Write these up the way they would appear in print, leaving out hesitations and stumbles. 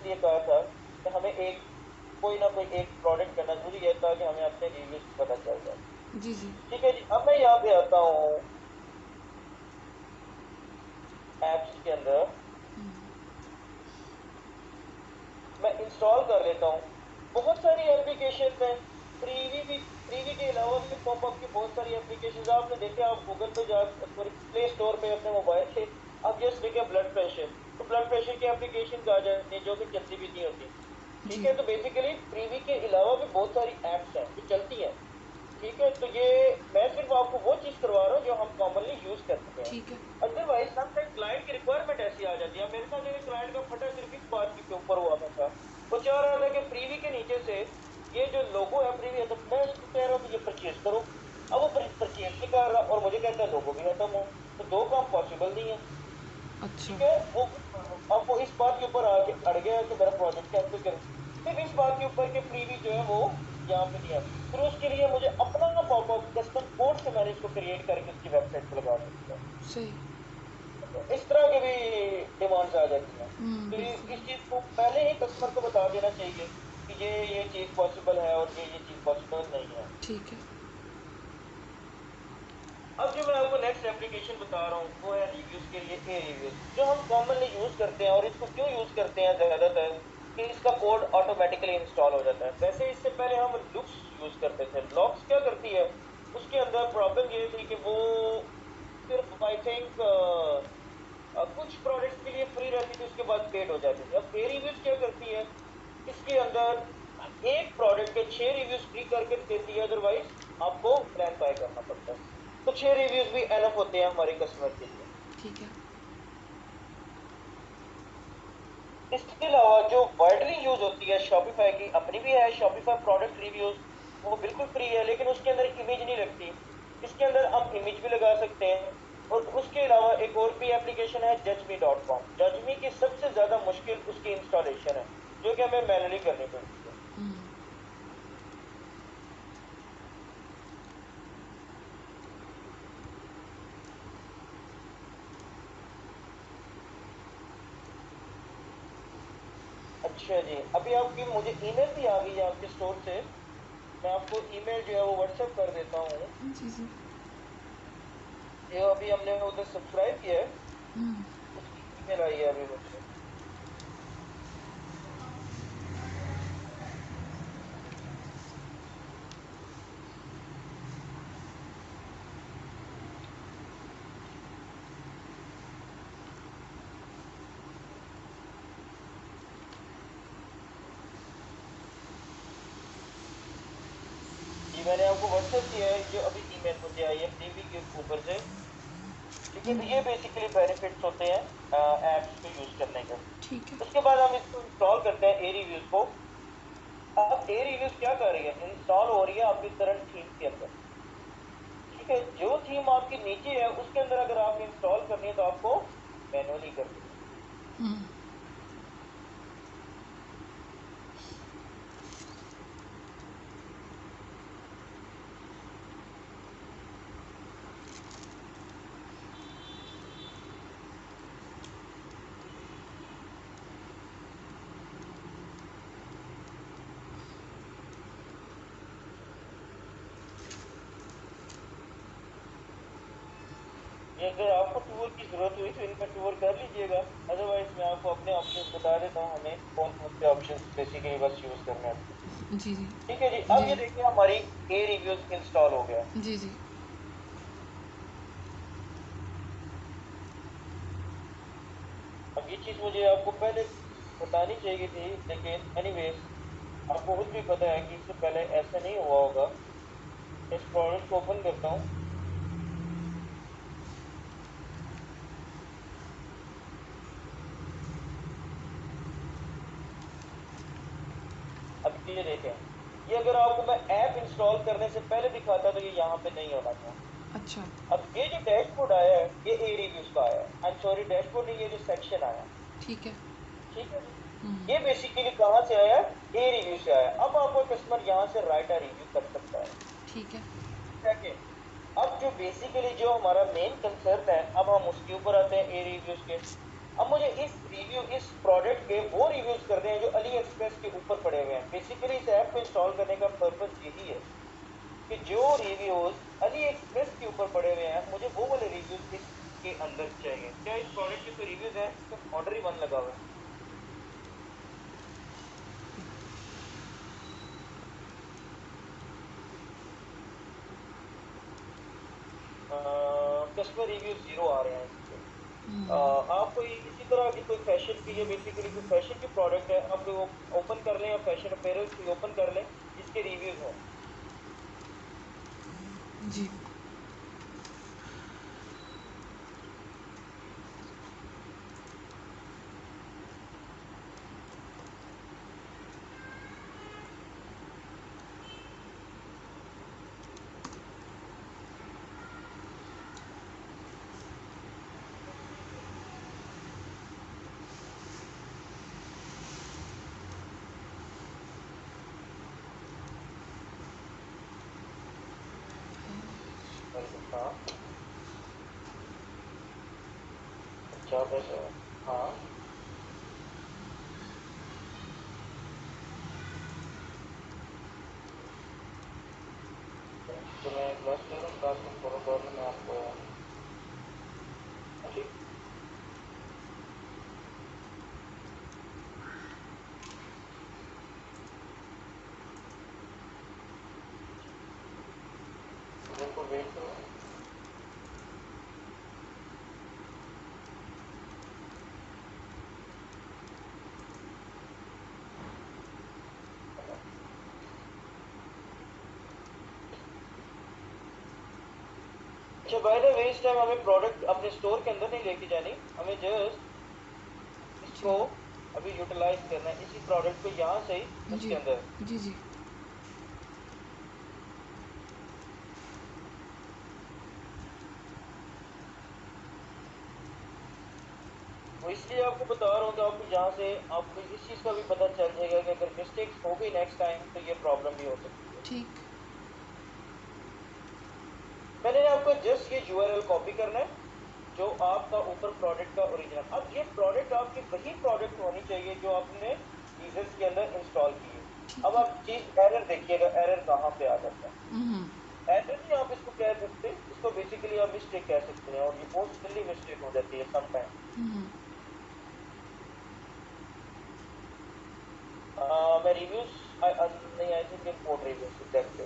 इसलिए कहा था कि हमें एक कोई ना कोई एक प्रोडक्ट करना जरूरी है ताकि हमें अपने रिव्यूज पता चल जाए। जी जी। ठीक है जी, अब मैं यहाँ पे आता हूँ एप्स के अंदर, मैं इंस्टॉल कर लेता हूँ। बहुत सारी एप्लीकेशन है, फ्रीवी के अलावा भी पॉपअप की बहुत सारी एप्लीकेशन आपने देखे। आप गूगल पे जा, सॉरी प्ले स्टोर पे अपने मोबाइल से आप जस्ट लिखे ब्लड प्रेशर, तो ब्लड प्रेशर की एप्लीकेशन आ जाती है जो कि चलती भी नहीं होती। ठीक जी है, तो बेसिकली फ्रीवी के अलावा भी बहुत सारी एप्स हैं जो चलती हैं। ठीक है, तो ये मैं सिर्फ आपको वो चीज करवा रहा हूँ जो हम कॉमनली यूज करते हैं। ठीक है। अदरवाइज समटाइम क्लाइंट की रिक्वायरमेंट ऐसी आ जाती है। मेरे साथ एक क्लाइंट का फटा सिर्फ इस बात के ऊपर हुआ था, वो चाह रहा था कि फ्रीवी के नीचे से ये जो लोगो है फ्रीवी है, तो मैं उसको कह रहा हूँ कि ये परचेज करो। अब वो परचेज नहीं कर रहा और मुझे कहता है लोगो भी खत्म हो, तो दो काम पॉसिबल नहीं है। अच्छा। ठीक है, वो अब वो इस बात के ऊपर आके अड़ गया कि मेरा प्रोजेक्ट कैंसिल करें, सिर्फ इस बात के ऊपर कि फ्रीवी जो है वो यहाँ पे नहीं है। फिर उसके लिए मुझे अपना पॉपअप कस्टम कोड से मैंने इसको क्रिएट करके उसकी वेबसाइट पे लगा सकता हूँ। सही। इस तरह की भी डिमांड्स आ जाती हैं। तो बिल्कुल। इस चीज को पहले ही कस्टमर को बता देना चाहिए कि ये चीज पॉसिबल है और ये चीज पॉसिबल नहीं है। ठीक है। अब जो मैं आपको नेक्स्ट एप्लीकेशन बता रहा हूँ वो है रिव्यूज के लिए ए रिव्यूज, जो हम कॉमनली यूज करते हैं। और इसको क्यों यूज करते हैं ज्यादातर कि इसका कोड ऑटोमेटिकली इंस्टॉल हो जाता है। वैसे इससे पहले हम लुक्स यूज करते थे। लॉक्स क्या करती है, उसके अंदर प्रॉब्लम ये थी कि वो सिर्फ आई थिंक कुछ प्रोडक्ट्स के लिए फ्री रहती थी, उसके बाद पेड हो जाती थी। अब ए रिव्यूज क्या करती है, इसके अंदर एक प्रोडक्ट के 6 रिव्यूज फ्री करके देती है, अदरवाइज आपको प्लान बाय करना पड़ता है। तो 6 रिव्यूज भी एनफ होते हैं हमारे कस्टमर के लिए। ठीक है। इसके अलावा जो वाइडली यूज होती है शॉपिफाई की अपनी भी है, शॉपिफाई प्रोडक्ट रिव्यूज, वो बिल्कुल फ्री है लेकिन उसके अंदर इमेज नहीं लगती। इसके अंदर हम इमेज भी लगा सकते हैं। और उसके अलावा एक और भी एप्लीकेशन है judgme.com। जजमी की सबसे ज्यादा मुश्किल उसकी इंस्टॉलेशन है जो कि हमें मैनुअली करनी पड़ती है। अच्छा जी, अभी आपकी मुझे ईमेल भी आ गई है आपके स्टोर से। मैं आपको ईमेल जो है वो व्हाट्सएप कर देता हूँ। जी जी। ये अभी हमने उधर सब्सक्राइब किया है, उसकी ईमेल आई है अभी मुझे। जी मैंने आपको व्हाट्सएप किया है, जो अभी ईमेल मुझे आई है फ्रीवी के ऊपर से। ठीक है, तो ये बेसिकली बेनिफिट्स होते हैं एप्स को यूज करने के। ठीक है। उसके बाद हम इसको इंस्टॉल करते हैं ए रिव्यूज को। अब ए रिव्यूज क्या कर रही है, इंस्टॉल हो रही है आपकी करंट थीम के अंदर। ठीक है, जो थीम आपकी नीचे है उसके अंदर अगर आपने इंस्टॉल करनी है तो आपको मैनुअली करनी है। ये अगर आपको टूर की जरूरत हुई तो इनका टूर कर लीजिएगा, अदरवाइज मैं आपको अपने ऑप्शंस बता देता हूँ हमें कौन कौन से ऑप्शंस बेसिकली बस यूज करने होते हैं। जी जी। ठीक है जी, अब जी ये देखिए हमारी ए रिव्यूज इंस्टॉल हो गया। जी। जी। अब ये चीज मुझे आपको पहले बतानी चाहिए थी, लेकिन एनीवेज आपको खुद भी पता है कि इससे पहले ऐसा नहीं हुआ होगा। इस प्रोडक्ट को ओपन करता हूँ। अब ये देखें, ये अगर आपको मैं ऐप इंस्टॉल करने से पहले दिखाता तो ये यहाँ पे नहीं होना था। अच्छा। अब ये जो डैशबोर्ड आया है ये ए रिव्यूज का आया है। आई एम सॉरी, डैशबोर्ड नहीं, ये जो सेक्शन आया। ठीक है। ठीक है जी, ये बेसिकली कहाँ से आया है, ए रिव्यू से आया। अब आपको कस्टमर यहाँ से राइट अ रिव्यू कर सकता है। ठीक है। ठीक है, अब जो बेसिकली जो हमारा मेन कंसर्न है, अब हम उसके ऊपर आते हैं ए रिव्यूज के। अब मुझे इस रिव्यू इस प्रोडक्ट के वो रिव्यूज कर रहे हैं जो अली एक्सप्रेस के ऊपर पड़े हुए हैं। बेसिकली इस ऐप को इंस्टॉल करने का पर्पस यही है कि जो रिव्यूज अली एक्सप्रेस के ऊपर पड़े हुए हैं मुझे वो वाले रिव्यूज इसके अंदर चाहिए। क्या इस प्रोडक्ट के कोई रिव्यूज हैं? सिर्फ ऑर्डर ही वन लगा हुआ है। कस्टमर रिव्यू जीरो आ रहे हैं इस पे। आप कोई इसी तरह की कोई फैशन की, ये बेसिकली कोई फैशन की प्रोडक्ट है, आप कोई ओपन कर लें या फैशन अपीयरेंस कोई ओपन कर लें जिसके रिव्यूज हों। जी हाँ, अच्छा पैसे। हाँ, तो मैं क्लास ले रहा हूँ, क्लास में फॉलो कर मैं आपको। ठीक, बिल्कुल वेट करो। अच्छा, बाय द वे इस टाइम हमें प्रोडक्ट अपने स्टोर के अंदर नहीं लेके जानी, हमें जस्ट जी इसको अभी यूटिलाइज करना है, इसी प्रोडक्ट को यहाँ से ही जी उसके अंदर। जी जी वो इसलिए आपको बता रहा हूँ कि आपको यहाँ से आपको इस चीज़ का भी पता चल जाएगा कि अगर मिस्टेक्स हो गई नेक्स्ट टाइम तो ये प्रॉब्लम भी हो सकती है। ठीक मैंने आपको जस्ट ये यूआरएल कॉपी करना है जो आपका ऊपर प्रोडक्ट का ओरिजिनल। अब ये प्रोडक्ट आपकी वही प्रोडक्ट होनी चाहिए जो आपने यूजर्स के अंदर इंस्टॉल की है। ठीक अब है आप चीज एरर देखिएगा, एरर कहाँ पे आ जाता है। हम्म एरर नहीं आप इसको कह सकते, इसको बेसिकली आप मिस्टेक कह सकते हैं, और ये बहुत सिली मिस्टेक हो जाती है समटाइम। हम्म मैं रिव्यूज नहीं, I think import reviews exactly.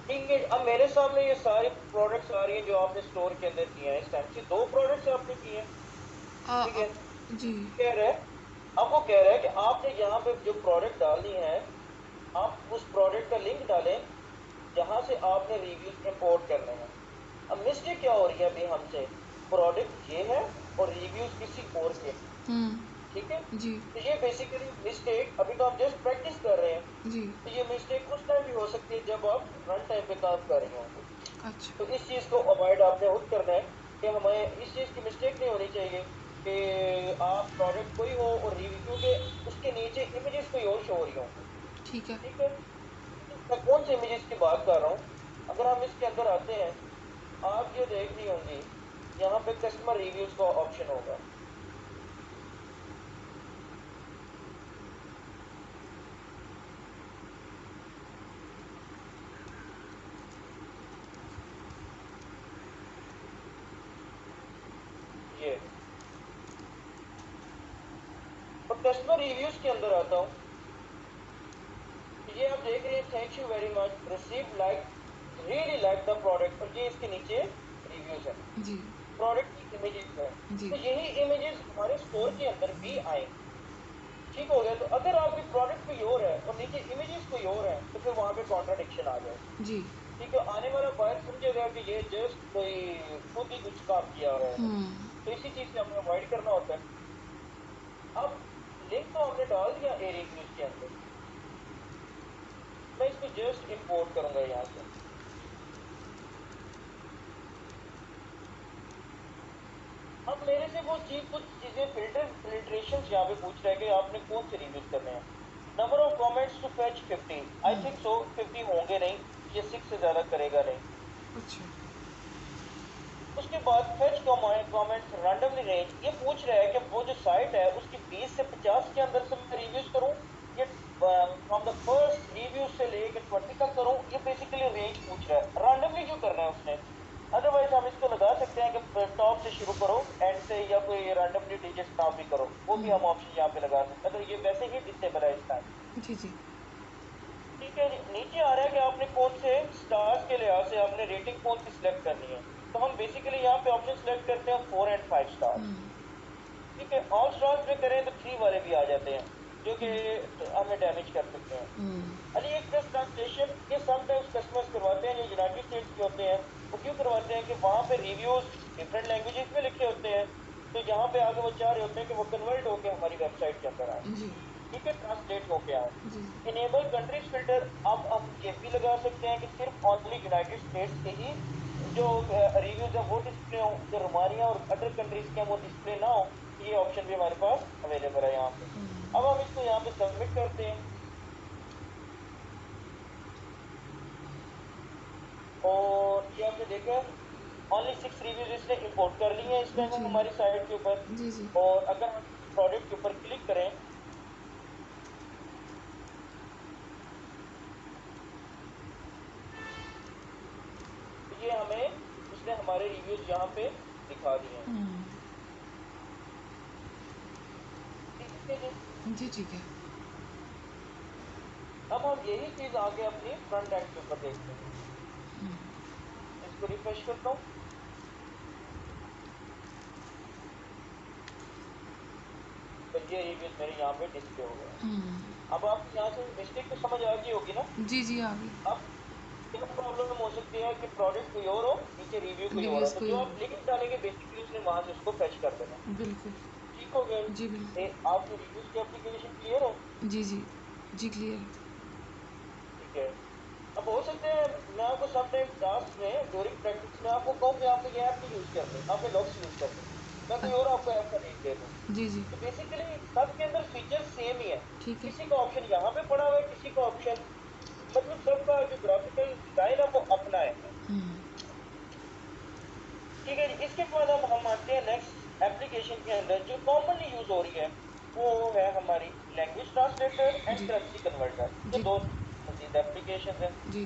ठीक है, अब मेरे सामने ये सारे प्रोडक्ट्स आ रही हैं जो आपने स्टोर के अंदर किए हैं। इस टाइम से दो प्रोडक्ट्स आपने किए हैं, आ, ठीक आ, है। जी कह रहे हैं, अब वो कह रहे हैं कि आपने यहाँ पे जो प्रोडक्ट डालनी है आप उस प्रोडक्ट का लिंक डालें जहां से आपने रिव्यूज इंपोर्ट करने हैं। अब मिस्टेक क्या हो रही है अभी हमसे, प्रोडक्ट ये है और रिव्यूज किसी और के, ठीक है। जी तो ये बेसिकली मिस्टेक, अभी तो हम जस्ट प्रैक्टिस कर रहे हैं, जी तो ये मिस्टेक उस टाइम भी हो सकती है जब आप रन टाइम पे काम कर रहे होंगे। अच्छा तो इस चीज को अवॉइड आपने खुद करना है कि हमें इस चीज की मिस्टेक नहीं होनी चाहिए कि आप प्रोडक्ट कोई हो और रिव्यू के उसके नीचे इमेजेस कोई और शो हो रही होंगी, ठीक है ठीक है। मैं कौन से इमेजेस की बात कर रहा हूँ, अगर हम इसके अंदर आते हैं आप ये देख रही होंगी यहाँ पे कस्टमर रिव्यूज का ऑप्शन होगा। ये और कस्टमर रिव्यूज के अंदर आता हूँ, ये आप देख रहे हैं thank you very much receive like really like the product, और ये इसके नीचे रिव्यूज है, जी प्रोडक्ट की इमेजेस है। जी तो यही इमेजेस हमारे स्टोर के अंदर भी आएंगी, ठीक हो गया। तो अगर आपकी प्रोडक्ट कोई और है और नीचे इमेजेस कोई और है तो फिर वहां पे कॉन्ट्राडिक्शन आ जाएगा, जी ठीक है। आने वाला बायर समझेगा कि ये जस्ट कोई खुद ही कुछ काम किया हुआ है, तो इसी चीज से हमें अवॉइड करना होता है। अब लिंक तो हमने डाल दिया ए रिव्यूज के अंदर, मैं इसको जस्ट इंपोर्ट करूंगा यहाँ से। अब मेरे से वो चीज कुछ चीजें फिल्टरेशन यहाँ पे पूछ रहा है कि आपने कौन से रिव्यूज करने हैं। Number of comments to fetch 50, I think so 50 होंगे नहीं, ये 6 से ज्यादा करेगा नहीं। अच्छा। उसके बाद फेच कमेंट्स रैंडमली रेंज, ये पूछ रहा है कि वो जो साइट है उसकी 20 से 50 के अंदर से मैं रिव्यूज करूं, ये फ्रॉम द फर्स्ट रिव्यू से लेके 20 तक करूं, ये बेसिकली रेंज पूछ रहा है। रैंडमली क्यों करना है उसने? अदरवाइज हम इसको लगा सकते हैं कि टॉप से शुरू करो एंड से, या कोई रैंडमली डिजिट ना भी करो, वो भी हम ऑप्शन यहाँ पे लगा सकते हैं, तो ये वैसे ही डिसेबल है इस टाइम। जी जी। ठीक है जी, नीचे आ रहा है कि आपने कौन से स्टार्स के लिहाज से आपने रेटिंग कौन सी सिलेक्ट करनी है, तो हम बेसिकली यहाँ पे ऑप्शन सिलेक्ट करते हैं 4 एंड 5 स्टार्स। ठीक है, ऑल स्टार्स में करें तो 3 वाले भी आ जाते हैं जो कि हमें डैमेज कर सकते हैं। अली एक्सप्रेस ट्रांसलेशन, ये समटाइम्स कस्टमर्स करवाते हैं जो यूनाइटेड स्टेट्स के होते हैं, वो क्यों करवाते हैं कि वहाँ पे रिव्यूज डिफरेंट लैंग्वेजेस में लिखे होते हैं, तो यहाँ पे आगे वो चाह रहे होते हैं कि वो कन्वर्ट होकर हमारी वेबसाइट के अंदर आए। जी ठीक है, ट्रांसलेट होके आए। जी। इनेबल कंट्रीज फिल्टर, अब हम ये भी लगा सकते हैं कि सिर्फ ओनली यूनाइटेड स्टेट्स के ही जो रिव्यूज है वो डिस्प्ले हो, जो रोमानिया और अदर कंट्रीज के हैं वो डिस्प्ले ना हो, ये ऑप्शन भी हमारे पास अवेलेबल है यहाँ पे। अब हम इसको यहाँ पे सबमिट करते हैं और ये आपने देखा ओनली 6 रिव्यूज इसने इंपोर्ट कर लिए हैं इस टाइम जी हमारी साइट के ऊपर। जी। जी और अगर हम प्रोडक्ट के ऊपर क्लिक करें तो ये हमें उसने हमारे रिव्यूज यहाँ पे दिखा दिए हैं। ठीक है जी। जी। ठीक है। अब हम यही चीज आगे अपनी फ्रंट एंड के ऊपर देखते हैं। इसको रिफ्रेश करता हूँ तो ये रिव्यूज मेरे यहाँ पे डिस्प्ले हो गए। अब आपको यहाँ से मिस्टेक तो समझ आ गई होगी ना। जी जी आ गई। अब क्या प्रॉब्लम हो सकती है कि प्रोडक्ट कोई और हो, नीचे रिव्यू कोई और हो, रिव्यूज तो कोई जो और। आप लिंक डालेंगे बेसिकली उसने वहां से उसको फेच कर देना। बिल्कुल। ठीक हो गया जी बिल्कुल। आपकी रिव्यूज की एप्लीकेशन क्लियर है? जी जी। जी क्लियर। ठीक है। अब हो सकता है मैं आपको समटाइम टास्क में ड्यूरिंग प्रैक्टिस में आपको कहूँ कि आपने ये ऐप नहीं यूज करनी, आपने लॉक्स यूज करने, मैं कोई और आपको ऐप का लिंक दे दूँ। जी जी। तो बेसिकली सबके अंदर फीचर सेम ही है, ठीक है। किसी का ऑप्शन यहाँ पे पड़ा हुआ है, किसी का ऑप्शन, मतलब सबका जो ग्राफिकल डिजाइन है वो अपना है। ठीक है जी, इसके बाद अब हम आते हैं नेक्स्ट एप्लीकेशन के अंदर जो कॉमनली यूज हो रही है, वो है हमारी लैंग्वेज ट्रांसलेटर एंड जी करेंसी कन्वर्टर, जो जी दो मजीद एप्लीकेशन है। जी।